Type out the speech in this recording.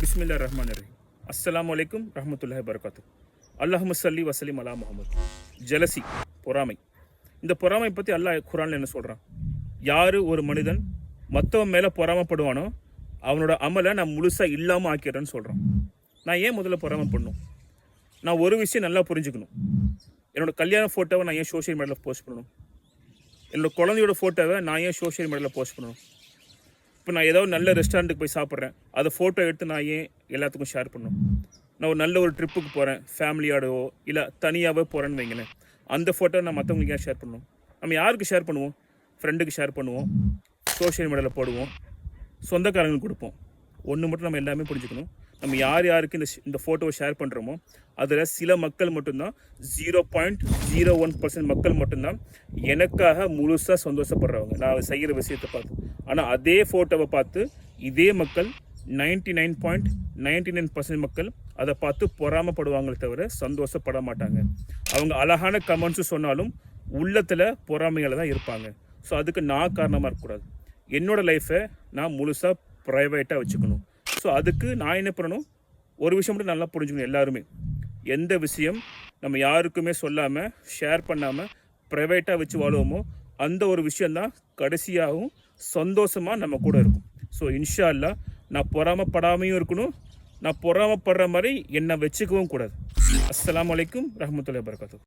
பிஸ்மில்லா ரஹ்மான் ரஹீம். அஸ்ஸலாமு அலைக்கும் ரஹ்மத்துல்லாஹி வபரகாத்து. அல்லாஹும்ம ஸல்லி வஸல்லிம் அலா முஹம்மத். ஜலசி, பொறாமை. இந்த பொறாமை பற்றி அல்லாஹ் குர்ஆன்ல என்ன சொல்கிறான்? யார் ஒரு மனிதன் மற்றவன் மேலே பொறாமப்படுவானோ அவனோட அமலை நான் முழுசாக இல்லாமல் ஆக்கிடுறேன்னு சொல்கிறான். நான் ஏன் முதல்ல பொறாமை பண்ணணும்? நான் ஒரு விஷயம் நல்லா புரிஞ்சுக்கணும். என்னோடய கல்யாண ஃபோட்டோவை நான் ஏன் சோஷியல் மீடியாவில் போஸ்ட் பண்ணணும்? என்னோடய குழந்தையோட ஃபோட்டோவை நான் ஏன் சோஷியல் மீடியாவில் போஸ்ட் பண்ணணும்? இப்போ நான் ஏதோ நல்ல ரெஸ்டாரண்ட்டுக்கு போய் சாப்பிட்றேன், அதை ஃபோட்டோ எடுத்து நான் ஏன் எல்லாத்துக்கும் ஷேர் பண்ணணும்? நான் ஒரு நல்ல ஒரு ட்ரிப்புக்கு போகிறேன், ஃபேமிலியோடவோ இல்லை தனியாகவே போகிறேன்னு வைங்களேன், அந்த ஃபோட்டோ நான் மற்றவங்களுக்கு ஏன் ஷேர் பண்ணணும்? நம்ம யாருக்கு ஷேர் பண்ணுவோம்? ஃப்ரெண்டுக்கு ஷேர் பண்ணுவோம், சோஷியல் மீடியாவில் போடுவோம், சொந்தக்காரங்களுக்கு கொடுப்போம். ஒன்று மட்டும் நம்ம எல்லாமே புரிஞ்சுக்கணும். நம்ம யார் யாருக்கு இந்த ஃபோட்டோவை ஷேர் பண்ணுறோமோ அதில் சில மக்கள் மட்டும்தான், 0.01% மக்கள் மட்டும்தான் எனக்காக முழுசாக சந்தோஷப்படுறவங்க நான் செய்கிற விஷயத்தை பார்த்து. ஆனால் அதே ஃபோட்டோவை பார்த்து இதே மக்கள் 99.99% மக்கள் அதை பார்த்து பொறாமப்படுவாங்களே தவிர சந்தோஷப்பட மாட்டாங்க. அவங்க அழகான கமெண்ட்ஸு சொன்னாலும் உள்ளத்தில் பொறாமைகளை தான் இருப்பாங்க. ஸோ அதுக்கு நான் காரணமாக இருக்கக்கூடாது. என்னோடய லைஃப்பை நான் முழுசாக ப்ரைவேட்டாக வச்சுக்கணும். ஸோ அதுக்கு நான் என்ன பண்ணணும்? ஒரு விஷயம் மட்டும் நல்லா புரிஞ்சுக்கணும். எல்லாருமே எந்த விஷயம் நம்ம யாருக்குமே சொல்லாமல் ஷேர் பண்ணாமல் ப்ரைவேட்டாக வச்சு வாழுவோமோ அந்த ஒரு விஷயந்தான் கடைசியாகவும் சந்தோஷமாக நம்ம கூட இருக்கும். ஸோ இன்ஷா அல்லாஹ் நான் பொறாமப்படாமையும் இருக்கணும், நான் பொறாமப்படுற மாதிரி என்னை வச்சுக்கவும் கூடாது. அஸ்ஸலாமு அலைக்கும் ரஹ்மத்துல்லாஹி வபரகாத்துஹு.